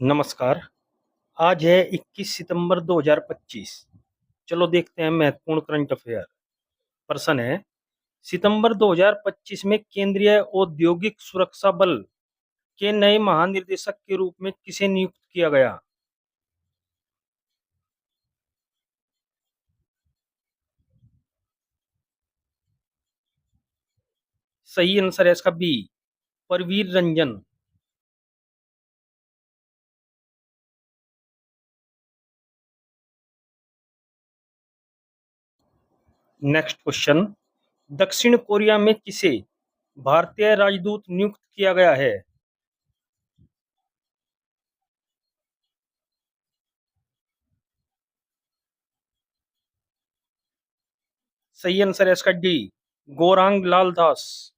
नमस्कार। आज है 21 सितंबर 2025। चलो देखते हैं महत्वपूर्ण करंट अफेयर। प्रश्न है, सितंबर 2025 में केंद्रीय औद्योगिक सुरक्षा बल के नए महानिदेशक के रूप में किसे नियुक्त किया गया? सही आंसर है इसका B, Parvir Ranjan. Next question, दक्षिण कोरिया में किसे भारतीय राजदूत नियुक्त किया गया है? सही आंसर है इसका D, Gaurang Lal Das.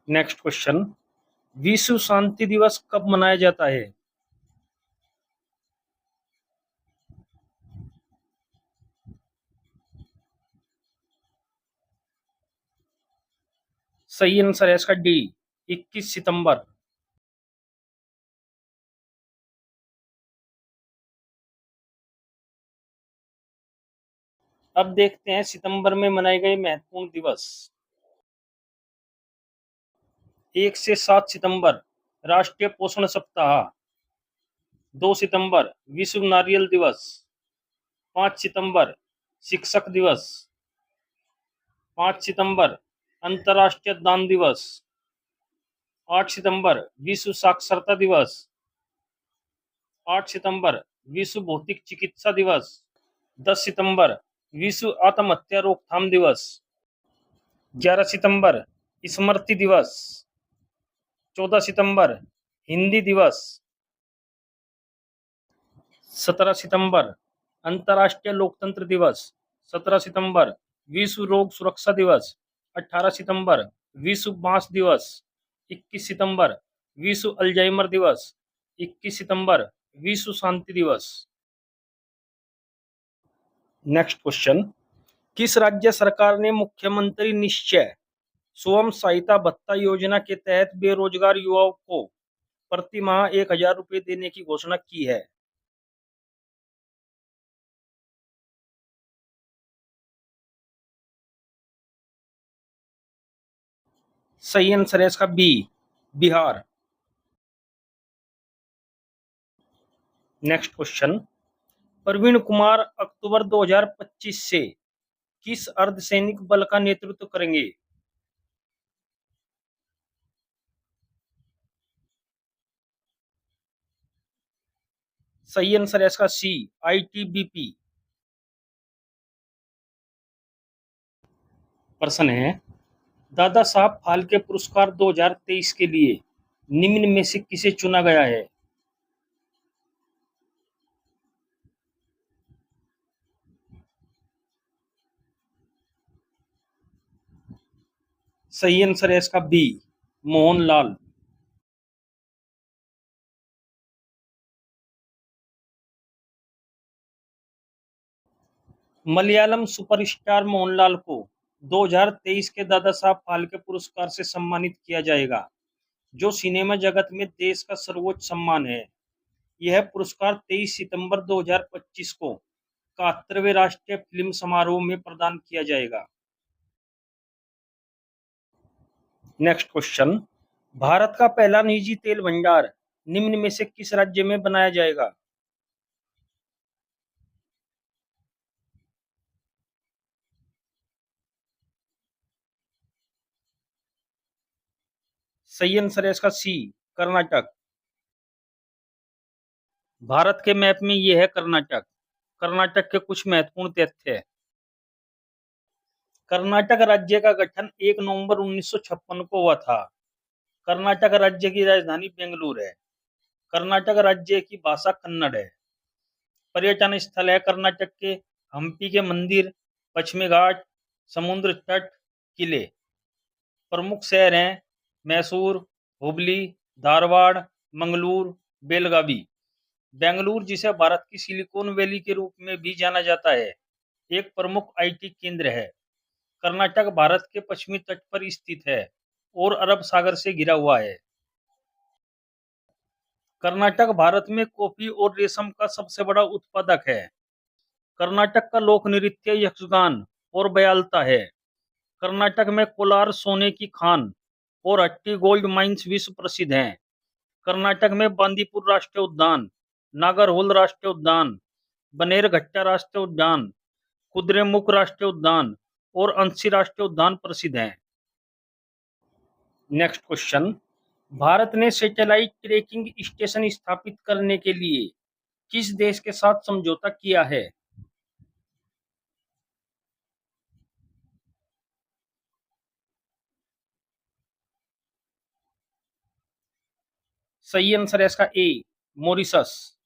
Next question, विश्व शांति दिवस कब मनाया जाता है? सही आंसर है इसका डी, 21 सितंबर। अब देखते हैं सितंबर में मनाए गए महत्वपूर्ण दिवस। 1 से 7 सितंबर राष्ट्रीय पोषण सप्ताह। 2 सितंबर विश्व नारियल दिवस। 5 सितंबर शिक्षक दिवस। 5 सितंबर अंतर्राष्ट्रीय दान दिवस। 8 सितंबर विश्व साक्षरता दिवस। 8 सितंबर विश्व भौतिक चिकित्सा दिवस। 10 सितंबर विश्व आत्महत्या रोकथाम दिवस। 11 सितंबर स्मृति दिवस। 14 सितंबर हिंदी दिवस। 17 सितंबर अंतर्राष्ट्रीय लोकतंत्र दिवस। 17 सितंबर विश्व रोग सुरक्षा दिवस। 18 सितंबर विश्व बांस दिवस। 21 सितंबर विश्व अल्जाइमर दिवस। 21 सितंबर विश्व शांति दिवस। नेक्स्ट क्वेश्चन, किस राज्य सरकार ने मुख्यमंत्री निश्चय स्वयं सहायता भत्ता योजना के तहत बेरोजगार युवाओं को प्रति माह 1,000 रुपये देने की घोषणा की है? सही आंसर है इसका B, Bihar. Next question, Praveen Kumar अक्टूबर 2025 से किस अर्धसैनिक बल का नेतृत्व करेंगे? सही आंसर है इसका सी, आईटीबीपी। प्रश्न है, दादा साहब फाल्के पुरस्कार 2023 के लिए निम्न में से किसे चुना गया है? सही आंसर है इसका बी, मोहनलाल। मलयालम सुपरस्टार मोहनलाल को 2023 के दादा साहब फाल्के पुरस्कार से सम्मानित किया जाएगा, जो सिनेमा जगत में देश का सर्वोच्च सम्मान है। यह पुरस्कार 23 सितंबर 2025 को 71वें राष्ट्रीय फिल्म समारोह में प्रदान किया जाएगा। नेक्स्ट क्वेश्चन, भारत का पहला निजी तेल भंडार निम्न में से किस राज्य में बनाया जाएगा? सही आंसर है इसका सी, कर्नाटक। भारत के मैप में यह है कर्नाटक। कर्नाटक के कुछ महत्वपूर्ण तथ्य है। कर्नाटक राज्य का गठन 1 नवंबर 1956 को हुआ था। कर्नाटक राज्य की राजधानी बेंगलुरु है। कर्नाटक राज्य की भाषा कन्नड़ है। पर्यटन स्थल है कर्नाटक के हम्पी के मंदिर, पश्चिमी घाट, समुद्र तट, किले। प्रमुख शहर हैं मैसूर, हुबली, धारवाड़, मंगलूर, बेलगावी। बेंगलुरु, जिसे भारत की सिलिकॉन वैली के रूप में भी जाना जाता है, एक प्रमुख आईटी केंद्र है। कर्नाटक भारत के पश्चिमी तट पर स्थित है और अरब सागर से घिरा हुआ है। कर्नाटक भारत में कॉफी और रेशम का सबसे बड़ा उत्पादक है। कर्नाटक का लोक नृत्य यक्षगान और बयालता है। कर्नाटक में कोलार सोने की खान और हट्टी गोल्ड माइंस विश्व प्रसिद्ध हैं। कर्नाटक में बांदीपुर राष्ट्रीय उद्यान, नागरहोल राष्ट्रीय उद्यान, बनेरघट्टा राष्ट्रीय उद्यान, कुद्रेमुख राष्ट्रीय उद्यान और अंशी राष्ट्रीय उद्यान प्रसिद्ध हैं। नेक्स्ट क्वेश्चन, भारत ने सैटेलाइट ट्रैकिंग स्टेशन स्थापित करने के लिए किस देश के साथ समझौता किया है? सही आंसर है इसका A, Mauritius.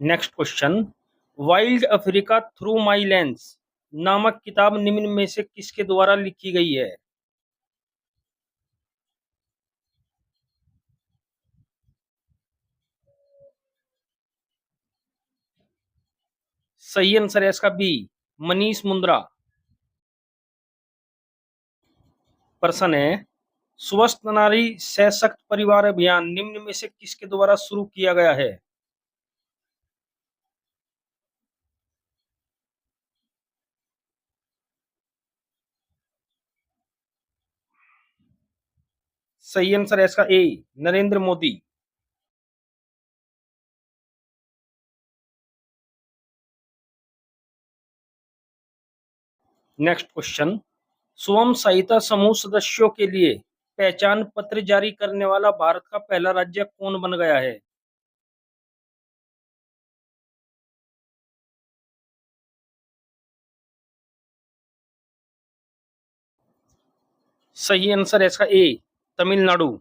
Next question, wild Africa through my lens नामक किताब निम्न में से किसके द्वारा लिखी गई है? सही आंसर है इसका बी, मनीष मुंद्रा। प्रश्न है, स्वस्थ नारी सशक्त परिवार अभियान निम्न में से किसके द्वारा शुरू किया गया है? सही आंसर है इसका ए, नरेंद्र मोदी। नेक्स्ट क्वेश्चन, स्वयं सहायता समूह सदस्यों के लिए पहचान पत्र जारी करने वाला भारत का पहला राज्य कौन बन गया है? सही आंसर है इसका ए, तमिलनाडु।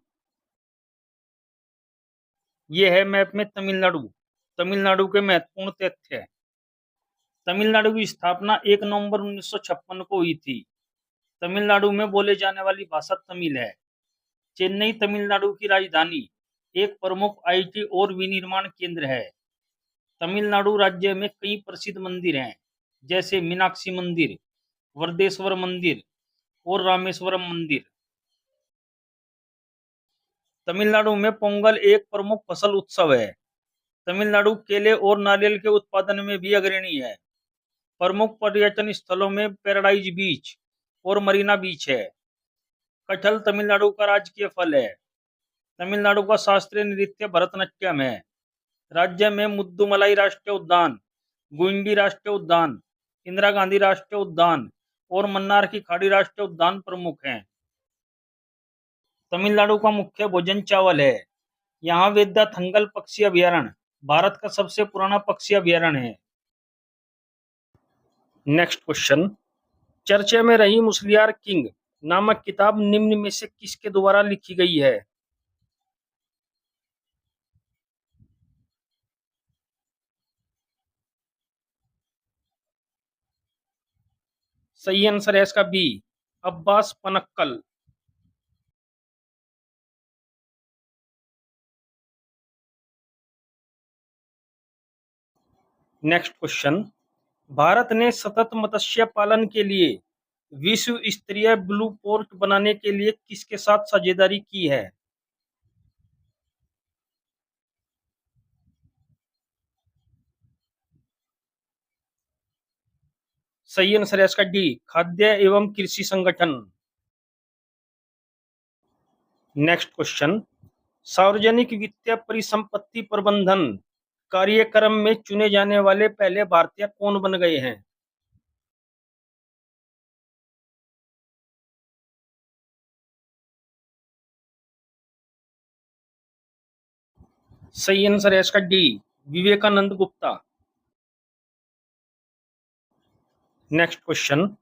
ये है मैप में तमिलनाडु। तमिलनाडु के महत्वपूर्ण तथ्य है। तमिलनाडु की स्थापना 1 नवंबर 1956 को हुई थी। तमिलनाडु में बोले जाने वाली भाषा तमिल है। चेन्नई तमिलनाडु की राजधानी, एक प्रमुख आईटी और विनिर्माण केंद्र है। तमिलनाडु राज्य में कई प्रसिद्ध मंदिर हैं, जैसे मीनाक्षी मंदिर, वरदेश्वर मंदिर और रामेश्वरम मंदिर। तमिलनाडु में पोंगल एक प्रमुख फसल उत्सव है। तमिलनाडु केले और नारियल के उत्पादन में भी अग्रणी है। प्रमुख पर्यटन स्थलों में पैराडाइज बीच और मरीना बीच है। कटहल तमिलनाडु का राजकीय फल है। तमिलनाडु का शास्त्रीय नृत्य भरतनाट्यम है। राज्य में मुद्दुमलाई राष्ट्रीय उद्यान, गुइंडी राष्ट्रीय उद्यान, इंदिरा गांधी राष्ट्रीय उद्यान और मन्नार की खाड़ी राष्ट्रीय उद्यान प्रमुख हैं। तमिलनाडु का मुख्य भोजन चावल है। यहाँ वेदाथंगल पक्षी अभयारण्य भारत का सबसे पुराना पक्षी अभयारण्य है। नेक्स्ट क्वेश्चन, चर्चा में रही मुसलियार किंग नामक किताब निम्न में से किसके द्वारा लिखी गई है? सही आंसर है इसका B, Abbas Panakkal. Next question, Bharat ने सतत मत्स्य पालन के लिए विश्व स्तरीय ब्लू पोर्ट बनाने के लिए किसके साथ साझेदारी की है? सही आंसर है इसका डी, खाद्य एवं कृषि संगठन। नेक्स्ट क्वेश्चन, सार्वजनिक वित्तीय परिसंपत्ति प्रबंधन कार्यक्रम में चुने जाने वाले पहले भारतीय कौन बन गए हैं? सही आंसर है इसका D, Vivekananda Gupta. Next question,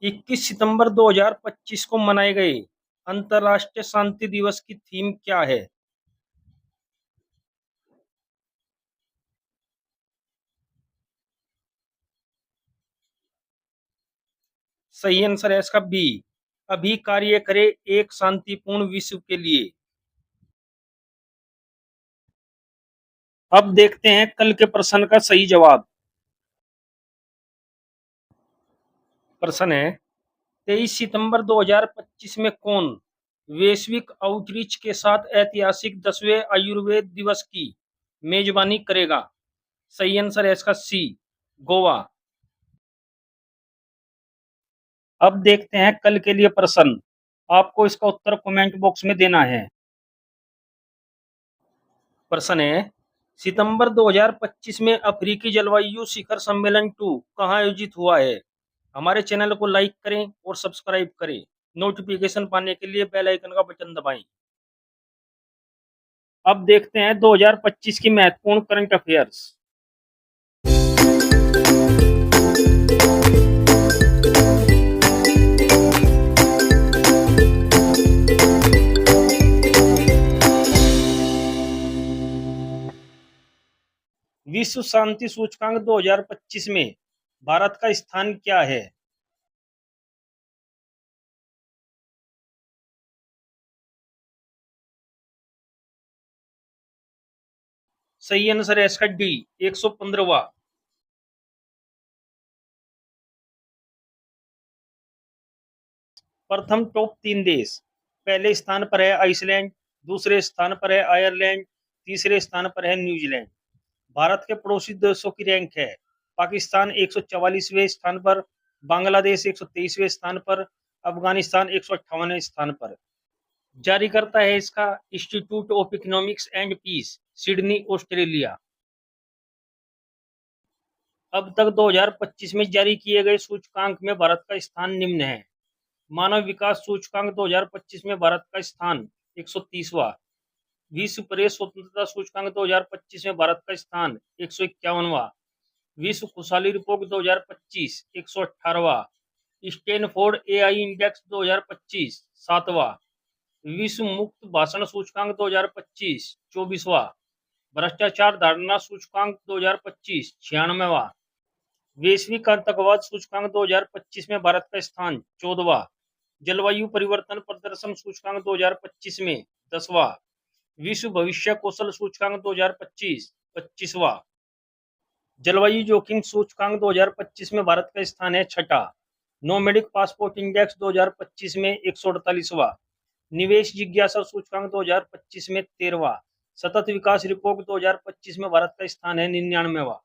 21 सितंबर 2025 को मनाए गए अंतर्राष्ट्रीय शांति दिवस की थीम क्या है? सही आंसर है इसका बी, अभी कार्य करे एक शांतिपूर्ण विश्व के लिए। अब देखते हैं कल के प्रश्न का सही जवाब। प्रश्न है 23 सितंबर 2025 में कौन वैश्विक आउटरीच के साथ ऐतिहासिक 10वें आयुर्वेद दिवस की मेजबानी करेगा? सही आंसर है इसका सी, गोवा। अब देखते हैं कल के लिए प्रश्न। आपको इसका उत्तर कमेंट बॉक्स में देना है। प्रश्न है सितंबर 2025 में अफ्रीकी जलवायु शिखर सम्मेलन 2 कहाँ आयोजित हुआ है? हमारे चैनल को लाइक करें और सब्सक्राइब करें। नोटिफिकेशन पाने के लिए बेल आइकन का बटन दबाएं। अब देखते हैं 2025 की महत्वपूर्ण करंट अफेयर्स। विश्व शांति सूचकांक 2025 में भारत का स्थान क्या है? सही आंसर है इसका डी, 115वां। प्रथम टॉप 3 देश। पहले स्थान पर है आइसलैंड, दूसरे स्थान पर है आयरलैंड, तीसरे स्थान पर है न्यूजीलैंड। भारत के पड़ोसी देशों की रैंक है पाकिस्तान 144वें स्थान पर, बांग्लादेश 123वें स्थान पर, अफगानिस्तान 158वें स्थान पर। जारी करता है इसका institute of economics and peace, Sydney, Australia. अब तक 2025 में जारी किए गए सूचकांक में भारत का स्थान निम्न है। मानव विकास सूचकांक 2025 में भारत का स्थान 130वां। विश्व प्रेस स्वतंत्रता सूचकांक 2025 में भारत का स्थान 151वां। विश्व खुशहाली रिपोर्ट 2025 118वां। स्टैनफोर्ड एआई इंडेक्स 2025 7वां। विश्व मुक्त भाषण सूचकांक 2025 24वां। भ्रष्टाचार धारणा सूचकांक 2025 96वां। वैश्विक आतंकवाद सूचकांक 2025 में भारत का स्थान 14वां। जलवायु परिवर्तन प्रदर्शन सूचकांक 2025 में 10वां। विश्व भविष्य कौशल सूचकांक 2025 25वां। जलवायु जोखिम सूचकांक 2025 में भारत का स्थान है 6ठा। नोमैडिक पासपोर्ट इंडेक्स 2025 में 148वां। निवेश जिज्ञासा सूचकांक 2025 में 13वां। सतत विकास रिपोर्ट 2025 में भारत का स्थान है 99वां।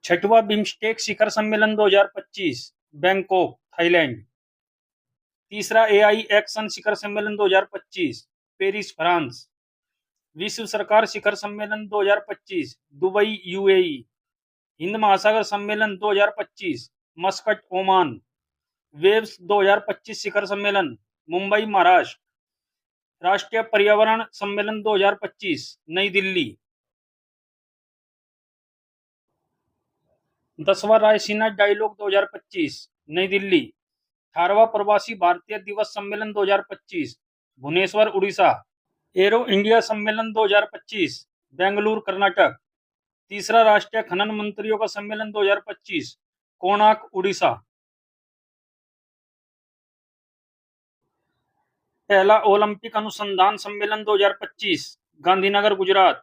6वां बिम्स्टेक शिखर सम्मेलन 2025 बैंकॉक, थाईलैंड। तीसरा एआई एक्शन शिखर सम्मेलन 2025 पेरिस, फ्रांस। विश्व सरकार शिखर सम्मेलन 2025 दुबई, यूएई। हिंद महासागर सम्मेलन 2025 मस्कट, ओमान। वेव्स 2025 शिखर सम्मेलन मुंबई, महाराष्ट्र। राष्ट्रीय पर्यावरण सम्मेलन 2025 नई दिल्ली। 10वां रायसीना डायलॉग 2025 नई दिल्ली। 18वां प्रवासी भारतीय दिवस सम्मेलन 2025 भुवनेश्वर, उड़ीसा। एरो इंडिया सम्मेलन 2025 बेंगलुरु, कर्नाटक। तीसरा राष्ट्रीय खनन मंत्रियों का सम्मेलन 2025 कोणार्क, उड़ीसा। पहला ओलंपिक अनुसंधान सम्मेलन 2025 गांधीनगर, गुजरात।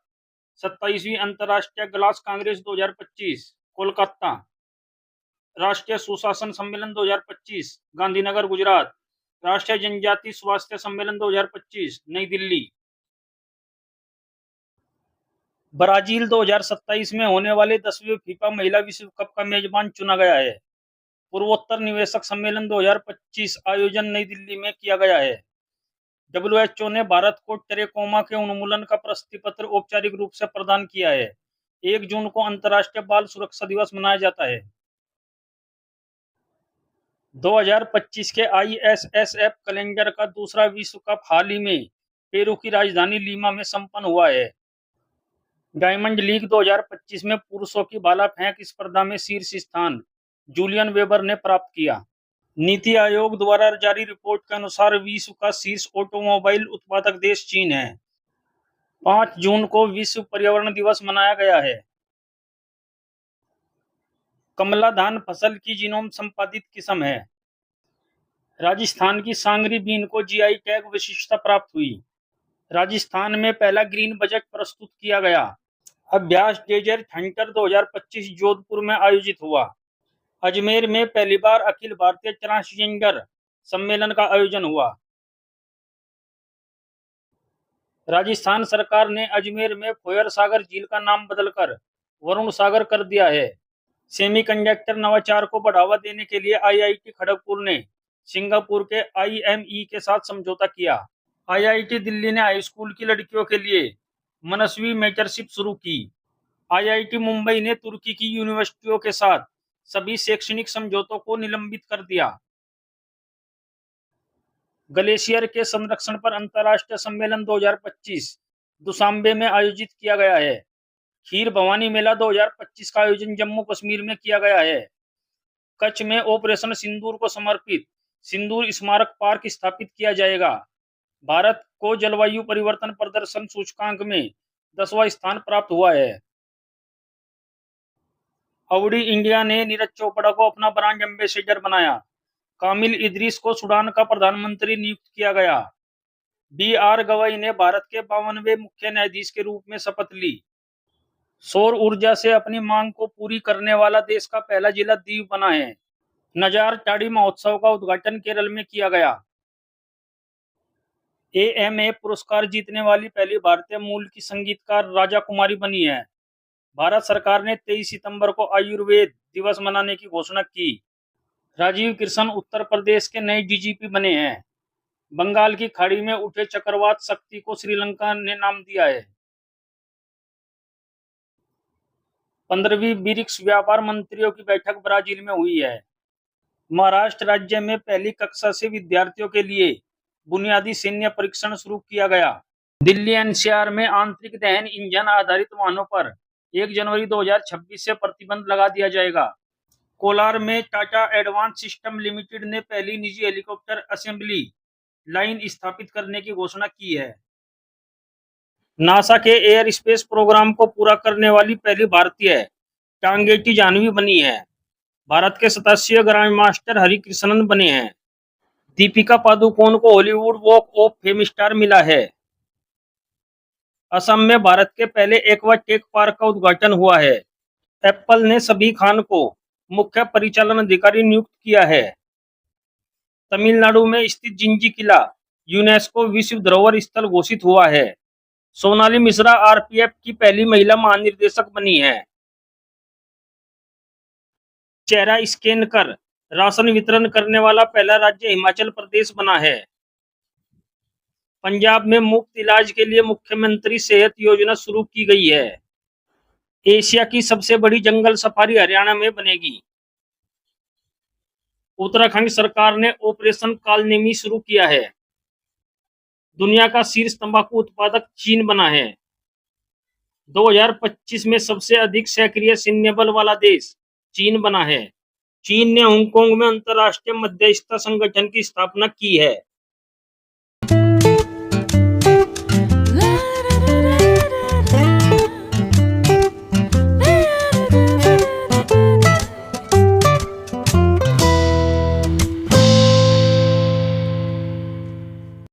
27वीं अंतर्राष्ट्रीय ग्लास कांग्रेस 2025 कोलकाता। राष्ट्रीय सुशासन सम्मेलन 2025 गांधीनगर, गुजरात। राष्ट्रीय जनजाति स्वास्थ्य सम्मेलन 2025 नई दिल्ली। ब्राजील 2027 में होने वाले 10वें फीफा महिला विश्व कप का मेजबान चुना गया है। पूर्वोत्तर निवेशक सम्मेलन 2025 आयोजन नई दिल्ली में किया गया है। डब्ल्यूएचओ ने भारत को ट्रेकोमा के उन्मूलन का प्रशस्ति पत्र औपचारिक रूप से प्रदान किया है। 1 जून को अंतर्राष्ट्रीय बाल सुरक्षा दिवस मनाया जाता है। 2025 के आईएसएसएफ कैलेंडर का दूसरा विश्व कप हाल ही में पेरू की राजधानी लीमा में संपन्न हुआ है। डायमंड लीग 2025 में पुरुषों की भाला फेंक स्पर्धा में शीर्ष स्थान जूलियन वेबर ने प्राप्त किया। नीति आयोग द्वारा जारी रिपोर्ट के अनुसार विश्व का शीर्ष ऑटोमोबाइल उत्पादक देश चीन है। 5 जून को विश्व पर्यावरण दिवस मनाया गया है। कमला धान फसल की जीनोम संपादित किस्म है। राजस्थान की सांगरी बीन को जीआई टैग विशिष्टता प्राप्त हुई। राजस्थान में पहला ग्रीन बजट प्रस्तुत किया गया। अभ्यास डेजर्ट हंटर 2025 जोधपुर में आयोजित हुआ। अजमेर में पहली बार अखिल भारतीय ट्रांसजेंडर सम्मेलन का आयोजन हुआ। राजस्थान सरकार ने अजमेर में फोयर सागर झील का नाम बदलकर वरुण सागर कर दिया है। सेमीकंडक्टर नवाचार को बढ़ावा देने के लिए आईआईटी खड़गपुर ने सिंगापुर के आईएमई के साथ समझौता किया। आईआईटी दिल्ली ने हाई स्कूल की लड़कियों के लिए मनस्वी मेंटरशिप शुरू की। आईआईटी मुंबई ने तुर्की की यूनिवर्सिटियों के साथ सभी शैक्षणिक समझौतों को निलंबित कर दिया। ग्लेशियर के संरक्षण पर अंतर्राष्ट्रीय सम्मेलन 2025 दुशांबे में आयोजित किया गया है। खीर भवानी मेला 2025 का आयोजन जम्मू कश्मीर में किया गया है। कच्छ में ऑपरेशन सिंदूर को समर्पित सिंदूर स्मारक पार्क स्थापित किया जाएगा। भारत को जलवायु परिवर्तन प्रदर्शन सूचकांक में 10वां स्थान प्राप्त हुआ है। अवडी इंडिया ने नीरज चोपड़ा को अपना ब्रांड एम्बेसडर बनाया। कामिल इदरीस को सूडान का प्रधानमंत्री नियुक्त किया गया। बी.आर. गवई ने भारत के 52वें मुख्य न्यायाधीश के रूप में शपथ ली। सौर ऊर्जा से अपनी मांग को पूरी करने वाला देश का पहला जिला दीव बना है। नजार टाड़ी महोत्सव का उद्घाटन केरल में किया गया। एएमए पुरस्कार जीतने वाली पहली भारतीय मूल की संगीतकार राजा कुमारी बनी है। भारत सरकार ने 23 सितंबर को आयुर्वेद दिवस मनाने की घोषणा की। राजीव कृष्ण उत्तर प्रदेश के नए डीजीपी बने हैं। बंगाल की खाड़ी में उठे चक्रवात शक्ति को श्रीलंका ने नाम दिया है। 15वीं ब्रिक्स व्यापार मंत्रियों की बैठक ब्राजील में हुई है। महाराष्ट्र राज्य में पहली कक्षा से विद्यार्थियों के लिए बुनियादी सैन्य परीक्षण शुरू किया गया। दिल्ली एनसीआर में आंतरिक दहन इंजन आधारित वाहनों पर 1 जनवरी 2026 से प्रतिबंध लगा दिया जाएगा। कोलार में टाटा एडवांस सिस्टम लिमिटेड ने पहली निजी हेलीकॉप्टर असेंबली लाइन स्थापित करने की घोषणा की है। नासा के एयर स्पेस प्रोग्राम को पूरा करने वाली पहली भारतीय टांगेटी जाह्नवी बनी है। भारत के 87 ग्रैंडमास्टर हरिकृष्णन बने हैं। दीपिका पादुकोण को Hollywood walk of fame star मिला है। असम में भारत के पहले एक्वा टेक पार्क का उद्घाटन हुआ है। एप्पल ने सभी खान को मुख्य परिचालन अधिकारी नियुक्त किया है। तमिलनाडु में स्थित जिंजी किला यूनेस्को विश्व धरोहर स्थल घोषित हुआ है। सोनाली मिश्रा आरपीएफ की पहली महिला महानिदेशक बनी है। चेहरा स्कैन कर राशन वितरण करने वाला पहला राज्य हिमाचल प्रदेश बना है। पंजाब में मुफ्त इलाज के लिए मुख्यमंत्री सेहत योजना शुरू की गई है। एशिया की सबसे बड़ी जंगल सफारी हरियाणा में बनेगी। उत्तराखंड सरकार ने ऑपरेशन कालनेमी शुरू किया है। दुनिया का शीर्ष तंबाकू उत्पादक चीन बना है। 2025 में सबसे अधिक सक्रिय सैन्य बल वाला देश चीन बना है। चीन ने हांगकांग में अंतर्राष्ट्रीय मध्यस्थता संगठन की स्थापना की है।